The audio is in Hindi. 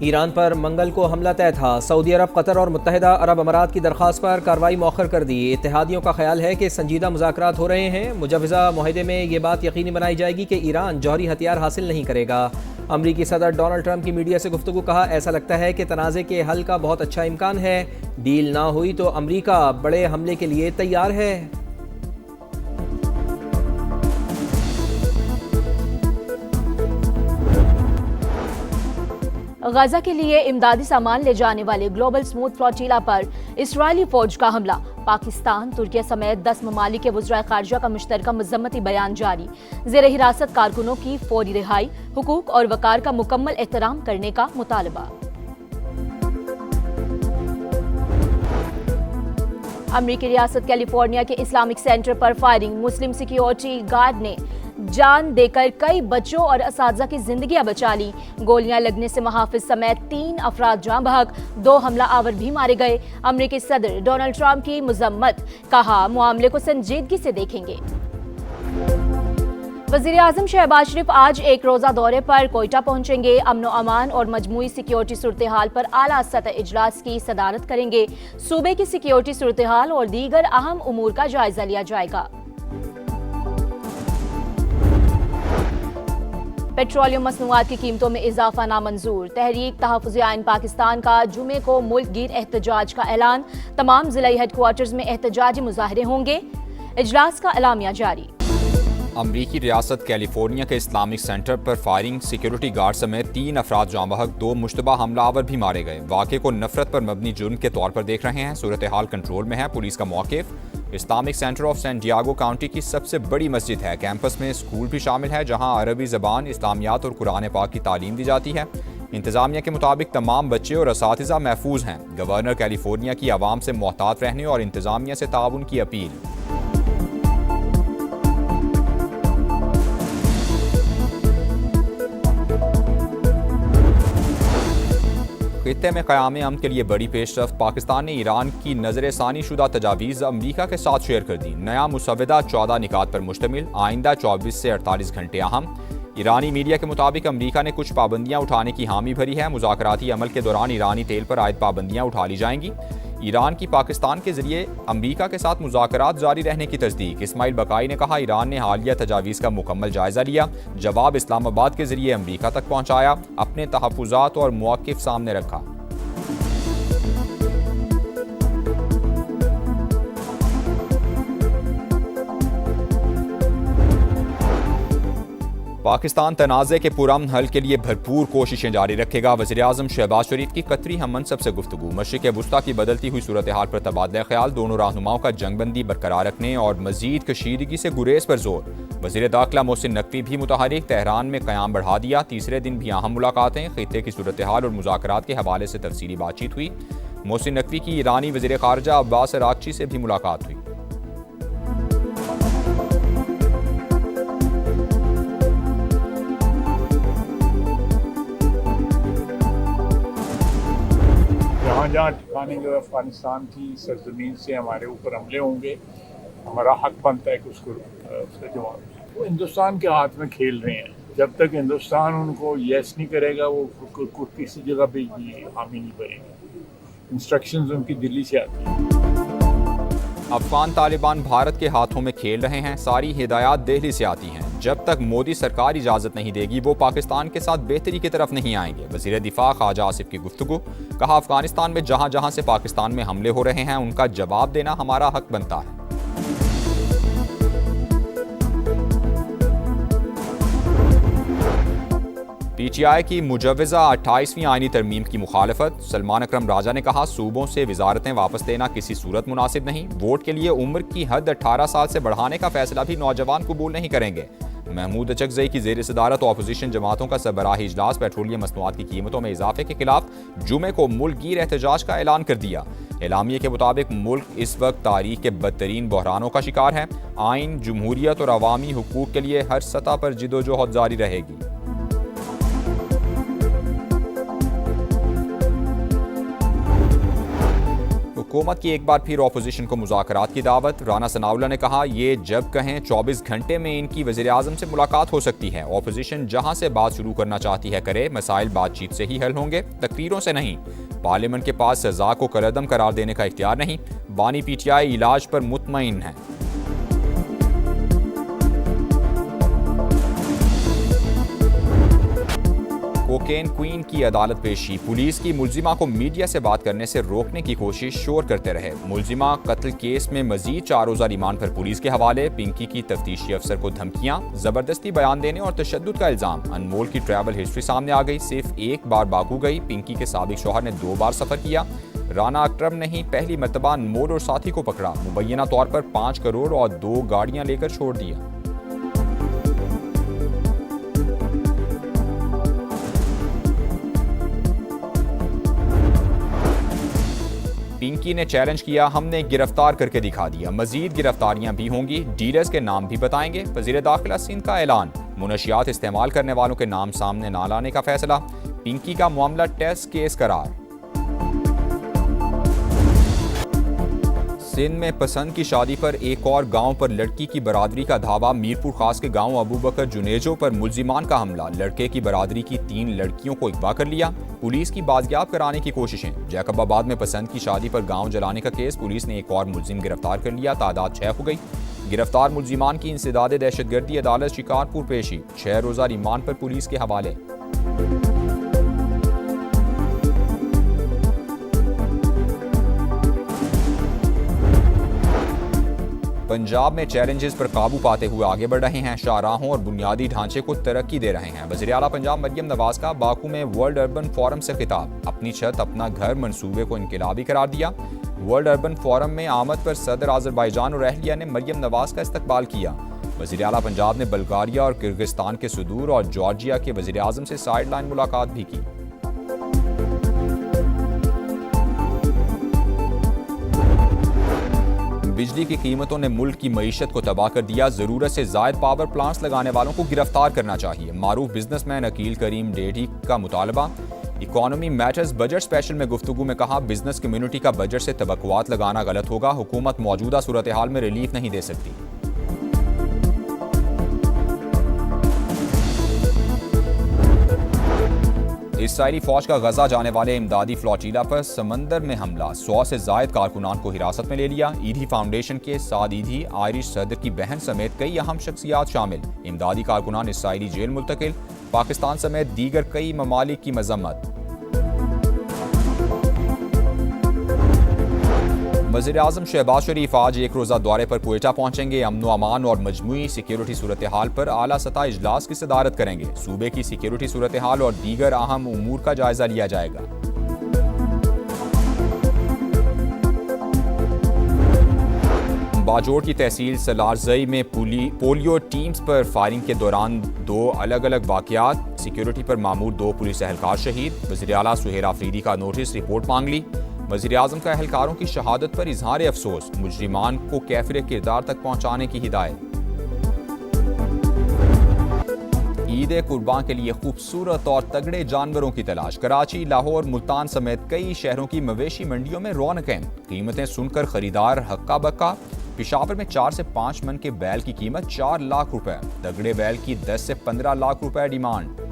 ईरान पर मंगल को हमला तय था। सऊदी अरब, कतर और मुत्तहिदा अरब अमारात की दरख्वास्त पर कार्रवाई मौखर कर दी। इत्तेहादियों का ख्याल है कि संजीदा मुज़ाकरात हो रहे हैं। मुजव्वज़ा मुआहदे में ये बात यकीनी बनाई जाएगी कि ईरान जौहरी हथियार हासिल नहीं करेगा। अमरीकी सदर डोनाल्ड ट्रंप की मीडिया से गुफ्तगू। कहा, ऐसा लगता है कि तनाज़े के हल का बहुत अच्छा इम्कान है। डील ना हुई तो अमरीका बड़े हमले के लिए तैयार है। गजा के लिए इमदादी सामान ले जाने वाले ग्लोबल स्मूथ फ्लोटीला पर इजरायली फौज का हमला। पाकिस्तान, तुर्की समेत 10 ममालिक के वज़राए ख़ारिजा का मुश्तरका मज़म्मती बयान जारी। ज़ेर हिरासत कारकुनों की फौरी रिहाई, हुकूक और वक़ार का मुकम्मल एहतराम करने का मुतालबा। अमरीकी रियासत कैलिफोर्निया के इस्लामिक सेंटर पर फायरिंग। मुस्लिम सिक्योरिटी गार्ड ने जान देकर कई बच्चों और असातिज़ा की जिंदगियां बचा ली। गोलियां लगने से मुहाफिज समेत 3 अफराद जाँ बहक, 2 हमला आवर भी मारे गए। अमरीकी सदर डोनाल्ड ट्रंप की मजम्मत। कहा, मामले को संजीदगी से देखेंगे। वज़ीर आज़म शहबाज शरीफ आज एक रोज़ा दौरे पर कोयटा पहुंचेंगे। अमन व अमान और मजमूई सिक्योरिटी सूरत हाल पर आला सतह इजलास की सदारत करेंगे। सूबे की सिक्योरिटी सूरत हाल और दीगर अहम उमूर का जायजा लिया जाएगा। पेट्रोलियम मसनूआत की कीमतों में इजाफा नामंजूर। तहरीक तहफ़्फ़ुज़ आइन पाकिस्तान का जुमे को मुल्क गिर एहतजाज का ऐलान। तमाम ज़िला हेडक्वार्टर्स में एहतजाजी मुजाहरे होंगे। इजलास का एलामिया जारी। अमरीकी रियासत कैलिफोर्निया के इस्लामिक सेंटर पर फायरिंग। सिक्योरिटी गार्ड समेत 3 अफराद जाँ बहक, 2 मुश्तबा हमलावर भी मारे गए। वाक़े को नफरत पर मबनी जुर्म के तौर पर देख रहे हैं। सूरत हाल कंट्रोल में है। पुलिस का मौक़िफ़। Islamic centre of San Diego county की सबसे बड़ी मस्जिद है। कैंपस में स्कूल भी शामिल है जहाँ अरबी ज़बान, इस्लामियात और कुरान पाक की तालीम दी जाती है। इंतज़ामिया के मुताबिक तमाम बच्चे और असातिज़ा महफूज हैं। गवर्नर कैलिफोर्निया की आवाम से मोहतात रहने और इंतज़ामिया से ताउन की अपील। खित्ते में क़याम अमन के लिए बड़ी पेशरफ्त। पाकिस्तान ने ईरान की नज़रसानी शुदा तजावीज़ अमरीका के साथ शेयर कर दी। नया मुसवदा 14 निकात पर मुश्तमिल। आइंदा 24 से 48 घंटे अहम। ईरानी मीडिया के मुताबिक अमरीका ने कुछ पाबंदियाँ उठाने की हामी भरी है। मुज़ाकराती अमल के दौरान ईरानी तेल पर आयद पाबंदियाँ उठा ली जाएंगी। ईरान की पाकिस्तान के जरिए अमरीका के साथ मुज़ाकरात जारी रहने की तस्दीक। इस्माइल बकाई ने कहा, ईरान ने हालिया तजावीज़ का मुकम्मल जायज़ा लिया। जवाब इस्लामाबाद के जरिए अमरीका तक पहुँचाया। अपने तहफ़्फ़ुज़ात और मौक़िफ़ सामने रखा। पाकिस्तान तनाज़े के पुरअमन हल के लिए भरपूर कोशिशें जारी रखेगा। वज़ीर आज़म शहबाज शरीफ की कतरी हम मनसब से गुफ्तगू। मशरिक़ वुस्ता की बदलती हुई सूरत हाल पर तबादला ख्याल। दोनों रहनुमाओं का जंगबंदी बरकरार रखने और मज़ीद कशीदगी से गुरेज पर जोर। वज़ीर दाखिला मोहसिन नकवी भी मुतहरिक। तेहरान में क़याम बढ़ा दिया। तीसरे दिन भी अहम मुलाकातें। खित्ते की सूरत हाल और मुज़ाकरात के हवाले से तफसीली बातचीत हुई। मोहसिन नकवी की ईरानी वज़ीर ख़ारिजा अब्बास अराग़ची से भी मुलाकात हुई। जहाँ ठिकाने जो अफगानिस्तान की सरजमीन से हमारे ऊपर हमले होंगे, हमारा हक बनता है कि उसका जवाब। वो हिंदुस्तान के हाथ में खेल रहे हैं। जब तक हिंदुस्तान उनको यस नहीं करेगा, वो किसी जगह पे भी हामी नहीं भरेंगे। इंस्ट्रक्शंस उनकी दिल्ली से आती हैं। अफगान तालिबान भारत के हाथों में खेल रहे हैं। सारी हिदायत दिल्ली से आती हैं। जब तक मोदी सरकार इजाज़त नहीं देगी, वो पाकिस्तान के साथ बेहतरी की तरफ नहीं आएंगे। वज़ीर दिफा ख्वाजा आसिफ की गुफ्तगू। कहा, अफगानिस्तान में जहाँ जहाँ से पाकिस्तान में हमले हो रहे हैं, उनका जवाब देना हमारा हक बनता है। PTI की मुजव्वज़ा 28वीं आईनी तरमीम की मुखालफत। सलमान अकरम राजा ने कहा, सूबों से वजारतें वापस लेना किसी सूरत मुनासिब नहीं। वोट के लिए उम्र की हद 18 साल से बढ़ाने का फैसला भी नौजवान कबूल नहीं करेंगे। महमूद अचकज़ई की ज़ेर सदारत अपोजिशन जमातों का सरबराही इजलास पेट्रोलियम मसनूआत की कीमतों में इजाफे के खिलाफ जुमे को मुल्क गिर एहतजाज का ऐलान कर दिया। एलामिये के मुताबिक मुल्क इस वक्त तारीख के बदतरीन बहरानों का शिकार है। आइन, जमहूरियत और अवामी हुकूक के लिए हर सतह पर जिदोजहद जारी रहेगी। हुकूमत की एक बार फिर ऑपोजिशन को मुज़ाकरात की दावत। राना सनाउल्लाह ने कहा, ये जब कहें 24 घंटे में इनकी वज़ीर-ए-आज़म से मुलाकात हो सकती है। ऑपोजिशन जहां से बात शुरू करना चाहती है करे, मसाइल बातचीत से ही हल होंगे, तकरीरों से नहीं। पार्लियामेंट के पास सजा को कलअदम करार देने का इख्तियार नहीं। बानी पीटीआई इलाज पर मुतमईन है। कोकेन क्वीन की अदालत पेशी। पुलिस की मुलजिमा को मीडिया से बात करने से रोकने की कोशिश शोर करते रहे। मुलजिमा कत्ल केस में मजीद 4 रोज़ा रिमांड पर पुलिस के हवाले। पिंकी की तफ्तीशी अफसर को धमकियां, जबरदस्ती बयान देने और तशद्दुद का इल्जाम। अनमोल की ट्रैवल हिस्ट्री सामने आ गई, सिर्फ एक बार बाकू गई। पिंकी के साबिक शौहर ने 2 बार सफर किया। राना अकरम ने ही पहली मर्तबा अनमोल और साथी को पकड़ा। मुबैना तौर पर 5 करोड़ और 2 गाड़ियां लेकर छोड़ दिया। पिंकी ने चैलेंज किया, हमने गिरफ्तार करके दिखा दिया। मजीद गिरफ्तारियां भी होंगी, डीलर्स के नाम भी बताएंगे। वजीर दाखिला सिंध का ऐलान, मुनशियात इस्तेमाल करने वालों के नाम सामने ना लाने का फैसला। पिंकी का मामला टेस्ट केस करार। सिंध में पसंद की शादी पर एक और गांव पर लड़की की बरादरी का धावा। मीरपुर खास के गांव अबू बकर जुनेजो पर मुलजिमान का हमला। लड़के की बरादरी की 3 लड़कियों को अगवा कर लिया। पुलिस की बाजियाब कराने की कोशिशें। जैकबाबाद में पसंद की शादी पर गांव जलाने का केस। पुलिस ने एक और मुलजिम गिरफ्तार कर लिया। तादाद 6 हो गई। गिरफ्तार मुलजिमान की इंसदादे दहशतगर्दी अदालत शिकारपुर पेशी। 6 रोज़ा रिमांड पर पुलिस के हवाले। पंजाब में चैलेंजेस पर काबू पाते हुए आगे बढ़ रहे हैं। शाहराहों और बुनियादी ढांचे को तरक्की दे रहे हैं। वज़ीर आला पंजाब मरियम नवाज का बाकू में वर्ल्ड अर्बन फोरम से खिताब। अपनी छत अपना घर मंसूबे को इनकलाबी करार दिया। वर्ल्ड अर्बन फोरम में आमद पर सदर आज़रबाईजान और अहलिया ने मरियम नवाज का इस्तकबाल किया। वज़ीर आला पंजाब ने बल्गारिया और किर्गिस्तान के सदूर और जॉर्जिया के वज़ीर आज़म से साइड लाइन मुलाकात भी की। बिजली की कीमतों ने मुल्क की मईशत को तबाह कर दिया। जरूरत से जायद पावर प्लांट्स लगाने वालों को गिरफ्तार करना चाहिए। मारूफ बिजनेसमैन अकील करीम डेढ़ी का मुतालबा। इकोनॉमी मैटर्स बजट स्पेशल में गुफ्तगू में कहा, बिजनेस कम्युनिटी का बजट से तवक्कुआत लगाना गलत होगा। हुकूमत मौजूदा सूरत हाल में रिलीफ नहीं दे सकती। इसराइली फौज का गजा जाने वाले इमदादी फ्लोटीला पर समंदर में हमला। 100 से जायद कारकुनान को हिरासत में ले लिया। ईदी फाउंडेशन के साद ईदी आयरिश सदर की बहन समेत कई अहम शख्सियात शामिल। इमदादी कारकुनान इसराइली जेल मुंतकिल। पाकिस्तान समेत दीगर कई ममालिक की मजम्मत। वज़ीर आज़म शहबाज शरीफ आज एक रोज़ा दौरे पर क्वेटा पहुंचेंगे। अमन व अमान और मजमूई सिक्योरिटी सूरत हाल पर आला सतह इजलास की सदारत करेंगे। सूबे की सिक्योरिटी सूरत हाल और दीगर अहम उमूर का जायजा लिया जाएगा। बाजोड़ की तहसील सलारजई में पोलियो टीम्स पर फायरिंग के दौरान 2 अलग अलग वाक़यात। सिक्योरिटी पर मामूर 2 पुलिस एहलकार शहीद। वज़ीर आला सुहेर आफरीदी का नोटिस रिपोर्ट मांग ली। वज़ीर आज़म का एहलकारों की शहादत पर इजहार अफसोस। मुजरिमान को कैफिर किरदार तक पहुंचाने की हिदायत। ईद कुर्बान के लिए खूबसूरत और तगड़े जानवरों की तलाश। कराची, लाहौर, मुल्तान समेत कई शहरों की मवेशी मंडियों में रौनकें। कीमतें सुनकर खरीदार हक्का बक्का। पेशावर में 4 से 5 मन के बैल की कीमत 4 लाख रुपए। तगड़े बैल की 10 से 15 लाख रुपए डिमांड।